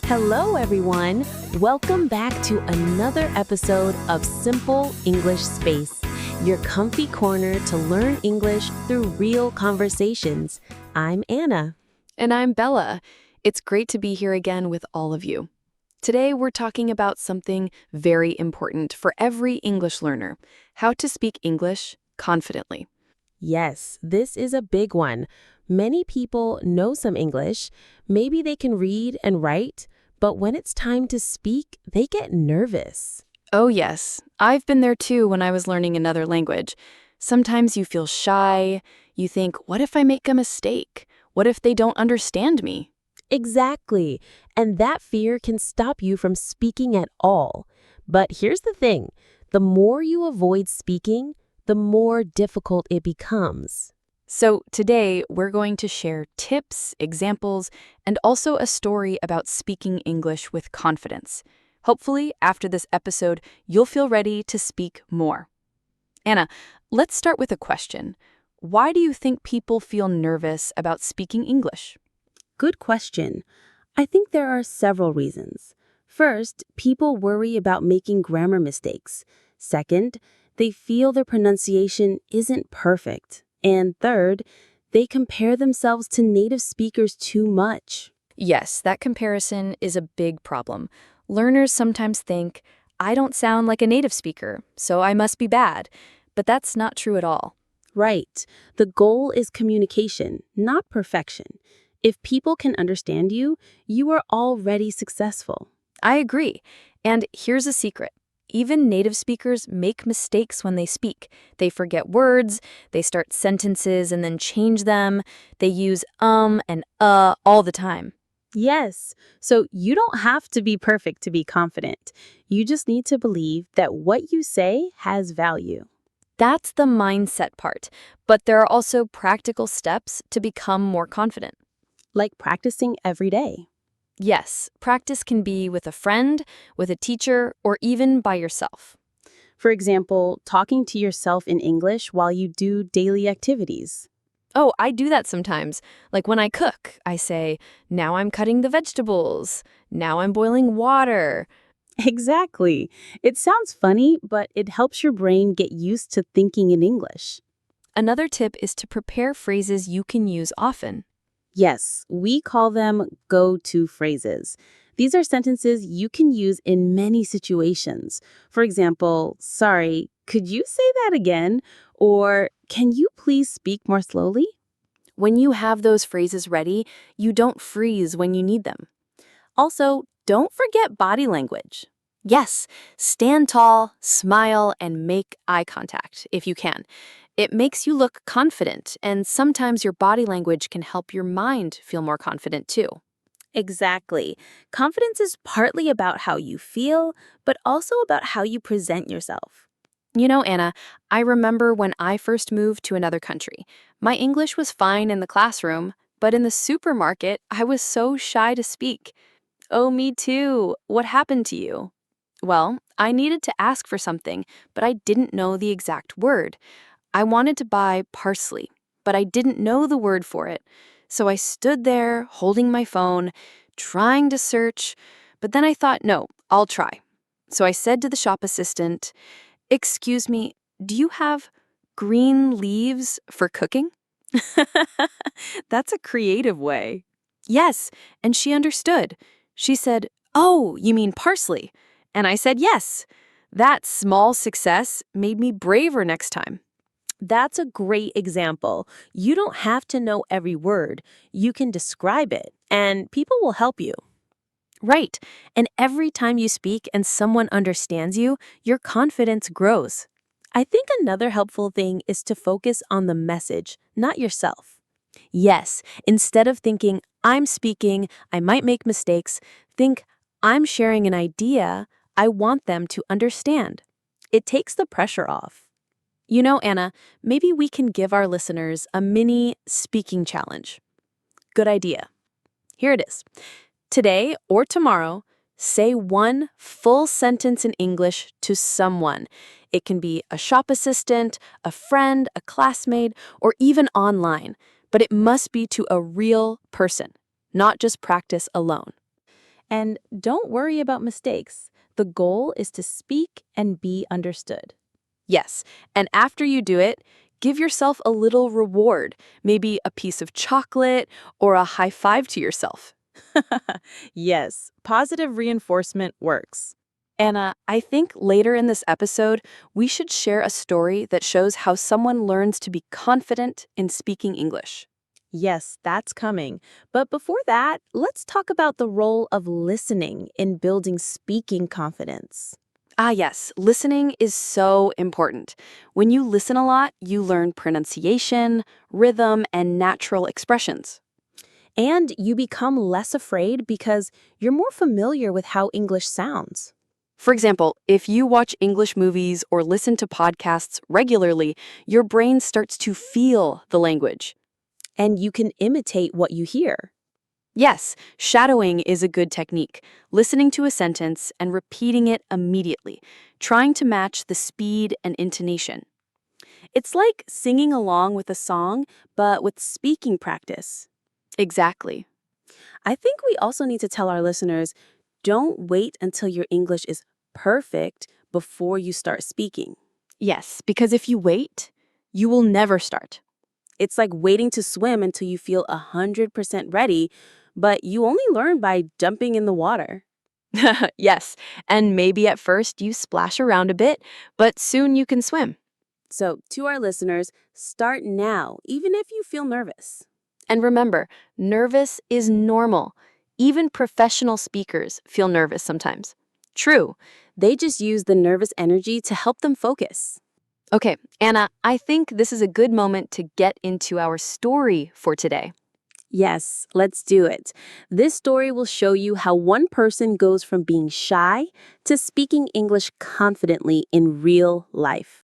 Hello, everyone. Welcome back to another episode of Simple English Space, your comfy corner to learn English through real conversations. I'm Anna. And I'm Bella. It's great to be here again with all of you. Today, we're talking about something very important for every English learner: how to speak English confidently. Yes, this is a big one. Many people know some English. Maybe they can read and write, but when it's time to speak, they get nervous. Oh, yes. I've been there too when I was learning another language. Sometimes you feel shy. You think, what if I make a mistake? What if they don't understand me? Exactly. And that fear can stop you from speaking at all. But here's the thing. The more you avoid speaking, the more difficult it becomes. So today, we're going to share tips, examples, and also a story about speaking English with confidence. Hopefully, after this episode, you'll feel ready to speak more. Anna, let's start with a question. Why do you think people feel nervous about speaking English? Good question. I think there are several reasons. First, people worry about making grammar mistakes. Second, they feel their pronunciation isn't perfect. And third, they compare themselves to native speakers too much. Yes, that comparison is a big problem. Learners sometimes think, I don't sound like a native speaker, so I must be bad. But that's not true at all. Right. The goal is communication, not perfection. If people can understand you, you are already successful. I agree. And here's a secret. Even native speakers make mistakes when they speak. They forget words, they start sentences and then change them. They use and all the time. Yes. So you don't have to be perfect to be confident. You just need to believe that what you say has value. That's the mindset part. But there are also practical steps to become more confident. Like practicing every day. Yes, practice can be with a friend, with a teacher, or even by yourself. For example, talking to yourself in English while you do daily activities. Oh, I do that sometimes. Like when I cook, I say, now I'm cutting the vegetables. Now I'm boiling water. Exactly. It sounds funny, but it helps your brain get used to thinking in English. Another tip is to prepare phrases you can use often. Yes, we call them go-to phrases. These are sentences you can use in many situations. For example, sorry, could you say that again? Or can you please speak more slowly? When you have those phrases ready, you don't freeze when you need them. Also, don't forget body language. Yes, stand tall, smile, and make eye contact if you can. It makes you look confident, and sometimes your body language can help your mind feel more confident too. Exactly. Confidence is partly about how you feel, but also about how you present yourself. You know, Anna, I remember when I first moved to another country. My English was fine in the classroom, but in the supermarket, I was so shy to speak. Oh, me too. What happened to you? Well, I needed to ask for something, but I didn't know the exact word. I wanted to buy parsley, but I didn't know the word for it. So I stood there, holding my phone, trying to search, but then I thought, no, I'll try. So I said to the shop assistant, excuse me, do you have green leaves for cooking? That's a creative way. Yes, and she understood. She said, oh, you mean parsley? And I said, yes. That small success made me braver next time. That's a great example. You don't have to know every word. You can describe it, and people will help you. Right. And every time you speak and someone understands you, your confidence grows. I think another helpful thing is to focus on the message, not yourself. Yes, instead of thinking, I'm speaking, I might make mistakes, think, I'm sharing an idea, I want them to understand. It takes the pressure off. You know, Anna, maybe we can give our listeners a mini speaking challenge. Good idea. Here it is. Today or tomorrow, say one full sentence in English to someone. It can be a shop assistant, a friend, a classmate, or even online. But it must be to a real person, not just practice alone. And don't worry about mistakes. The goal is to speak and be understood. Yes, and after you do it, give yourself a little reward, maybe a piece of chocolate or a high five to yourself. Yes, positive reinforcement works. Anna, I think later in this episode, we should share a story that shows how someone learns to be confident in speaking English. Yes, that's coming. But before that, let's talk about the role of listening in building speaking confidence. Ah, yes, listening is so important. When you listen a lot, you learn pronunciation, rhythm, and natural expressions. And you become less afraid because you're more familiar with how English sounds. For example, if you watch English movies or listen to podcasts regularly, your brain starts to feel the language. And you can imitate what you hear. Yes, shadowing is a good technique, listening to a sentence and repeating it immediately, trying to match the speed and intonation. It's like singing along with a song, but with speaking practice. Exactly. I think we also need to tell our listeners, don't wait until your English is perfect before you start speaking. Yes, because if you wait, you will never start. It's like waiting to swim until you feel 100% ready, but you only learn by jumping in the water. Yes, and maybe at first you splash around a bit, but soon you can swim. So, to our listeners, start now, even if you feel nervous. And remember, nervous is normal. Even professional speakers feel nervous sometimes. True. They just use the nervous energy to help them focus. Okay, Anna, I think this is a good moment to get into our story for today. Yes, let's do it. This story will show you how one person goes from being shy to speaking English confidently in real life.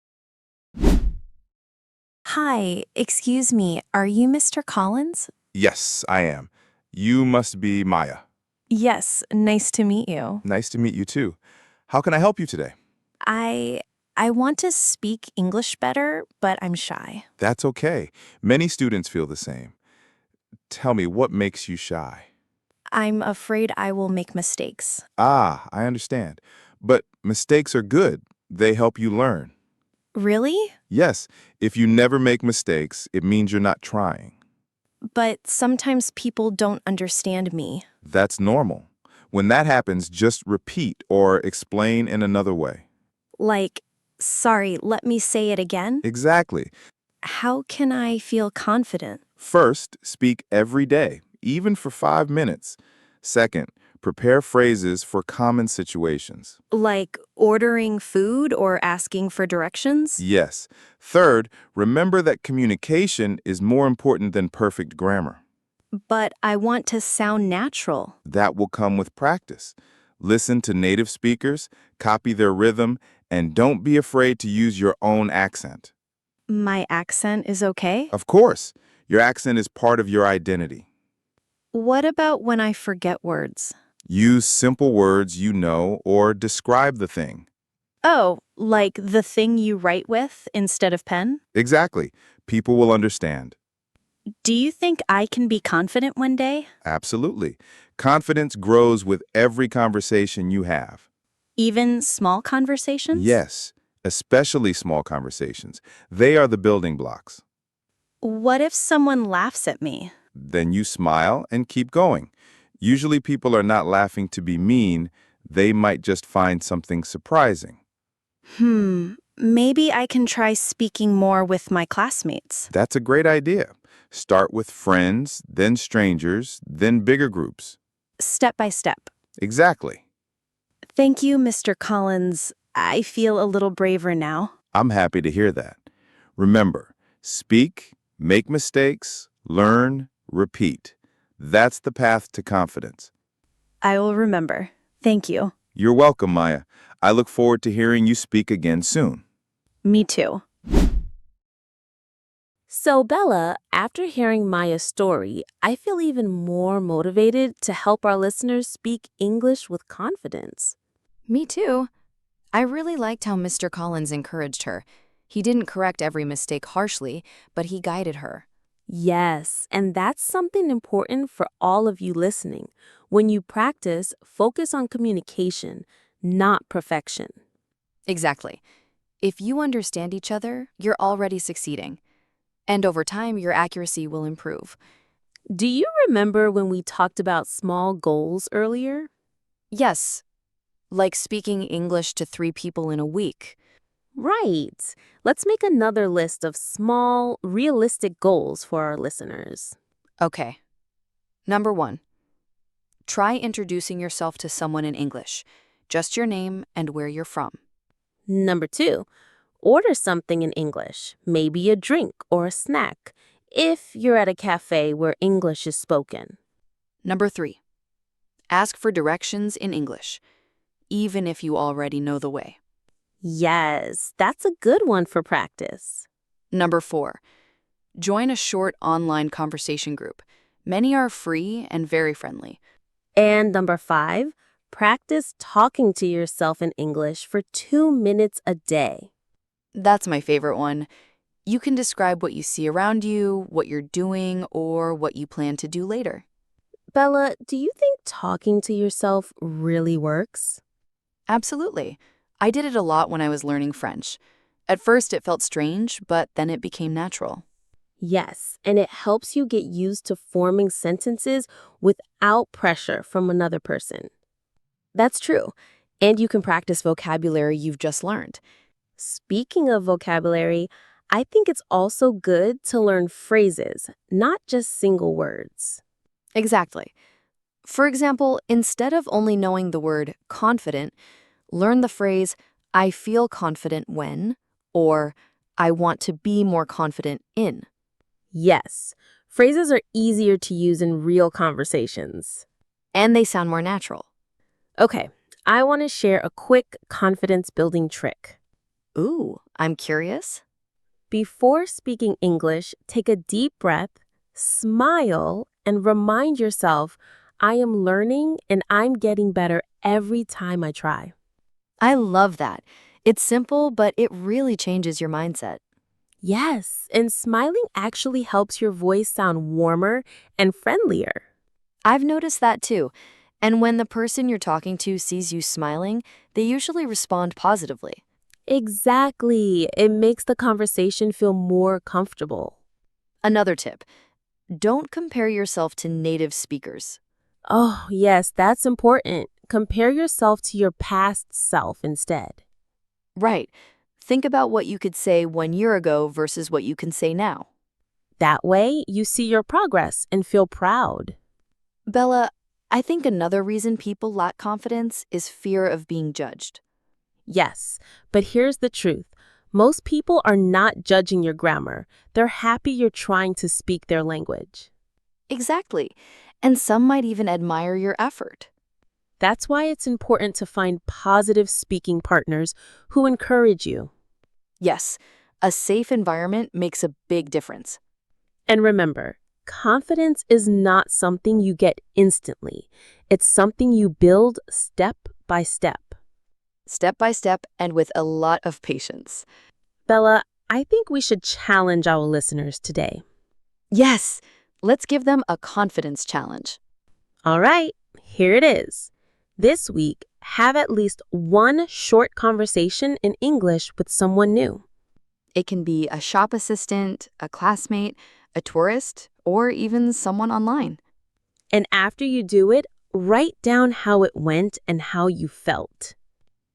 Hi, excuse me, are you Mr. Collins? Yes, I am. You must be Maya. Yes, nice to meet you. Nice to meet you too. How can I help you today? I I want to speak English better, but I'm shy. That's okay. Many students feel the same. Tell me, what makes you shy? I'm afraid I will make mistakes. Ah, I understand. But mistakes are good. They help you learn. Really? Yes, if you never make mistakes, it means you're not trying. But sometimes people don't understand me. That's normal. When that happens, just repeat or explain in another way. Like, sorry, let me say it again. Exactly. How can I feel confident? First, speak every day, even for 5 minutes. Second, prepare phrases for common situations. Like ordering food or asking for directions? Yes. Third, remember that communication is more important than perfect grammar. But I want to sound natural. That will come with practice. Listen to native speakers, copy their rhythm, and don't be afraid to use your own accent. My accent is okay? Of course, your accent is part of your identity. What about when I forget words? Use simple words you know or describe the thing. Oh, like the thing you write with instead of pen? Exactly. People will understand. Do you think I can be confident one day? Absolutely. Confidence grows with every conversation you have. Even small conversations? Yes, especially small conversations. They are the building blocks. What if someone laughs at me? Then you smile and keep going. Usually people are not laughing to be mean. They might just find something surprising. Maybe I can try speaking more with my classmates. That's a great idea. Start with friends, then strangers, then bigger groups. Step by step. Exactly. Thank you, Mr. Collins. I feel a little braver now. I'm happy to hear that. Remember, speak, make mistakes, learn, repeat. That's the path to confidence. I will remember. Thank you. You're welcome, Maya. I look forward to hearing you speak again soon. Me too. So, Bella, after hearing Maya's story, I feel even more motivated to help our listeners speak English with confidence. Me too. I really liked how Mr. Collins encouraged her. He didn't correct every mistake harshly, but he guided her. Yes, and that's something important for all of you listening. When you practice, focus on communication, not perfection. Exactly. If you understand each other, you're already succeeding. And over time, your accuracy will improve. Do you remember when we talked about small goals earlier? Yes, like speaking English to 3 people in a week. Right. Let's make another list of small, realistic goals for our listeners. Okay. Number 1, try introducing yourself to someone in English, just your name and where you're from. Number 2, order something in English, maybe a drink or a snack, if you're at a cafe where English is spoken. Number 3, ask for directions in English, even if you already know the way. Yes, that's a good one for practice. Number 4, join a short online conversation group. Many are free and very friendly. And number 5, practice talking to yourself in English for 2 minutes a day. That's my favorite one. You can describe what you see around you, what you're doing, or what you plan to do later. Bella, do you think talking to yourself really works? Absolutely. I did it a lot when I was learning French. At first, it felt strange, but then it became natural. Yes, and it helps you get used to forming sentences without pressure from another person. That's true. And you can practice vocabulary you've just learned. Speaking of vocabulary, I think it's also good to learn phrases, not just single words. Exactly. For example, instead of only knowing the word confident, learn the phrase, I feel confident when, or I want to be more confident in. Yes, phrases are easier to use in real conversations. And they sound more natural. Okay, I want to share a quick confidence building trick. Ooh, I'm curious. Before speaking English, take a deep breath, smile, and remind yourself, I am learning and I'm getting better every time I try. I love that. It's simple, but it really changes your mindset. Yes, and smiling actually helps your voice sound warmer and friendlier. I've noticed that too. And when the person you're talking to sees you smiling, they usually respond positively. Exactly. It makes the conversation feel more comfortable. Another tip, don't compare yourself to native speakers. Oh, yes, that's important. Compare yourself to your past self instead. Right. Think about what you could say 1 year ago versus what you can say now. That way, you see your progress and feel proud. Bella, I think another reason people lack confidence is fear of being judged. Yes, but here's the truth. Most people are not judging your grammar. They're happy you're trying to speak their language. Exactly. And some might even admire your effort. That's why it's important to find positive speaking partners who encourage you. Yes, a safe environment makes a big difference. And remember, confidence is not something you get instantly. It's something you build step by step. Step by step and with a lot of patience. Bella, I think we should challenge our listeners today. Yes, let's give them a confidence challenge. All right, here it is. This week, have at least one short conversation in English with someone new. It can be a shop assistant, a classmate, a tourist, or even someone online. And after you do it, write down how it went and how you felt.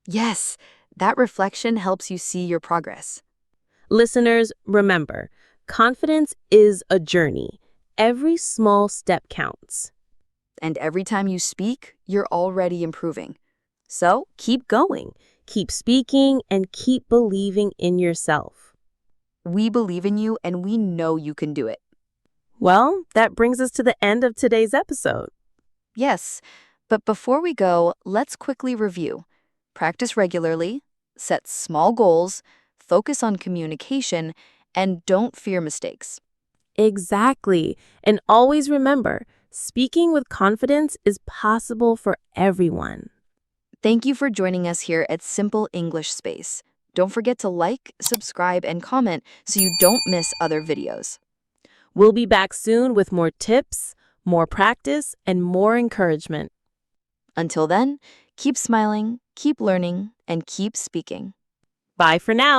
Yes, that reflection helps you see your progress. Listeners, remember, confidence is a journey. Every small step counts. And every time you speak, you're already improving. So keep going, keep speaking, and keep believing in yourself. We believe in you and we know you can do it. Well, that brings us to the end of today's episode. Yes, but before we go, let's quickly review. Practice regularly, set small goals, focus on communication, and don't fear mistakes. Exactly. And always remember, speaking with confidence is possible for everyone. Thank you for joining us here at Simple English Space. Don't forget to like, subscribe, and comment so you don't miss other videos. We'll be back soon with more tips, more practice, and more encouragement. Until then, keep smiling, keep learning, and keep speaking. Bye for now.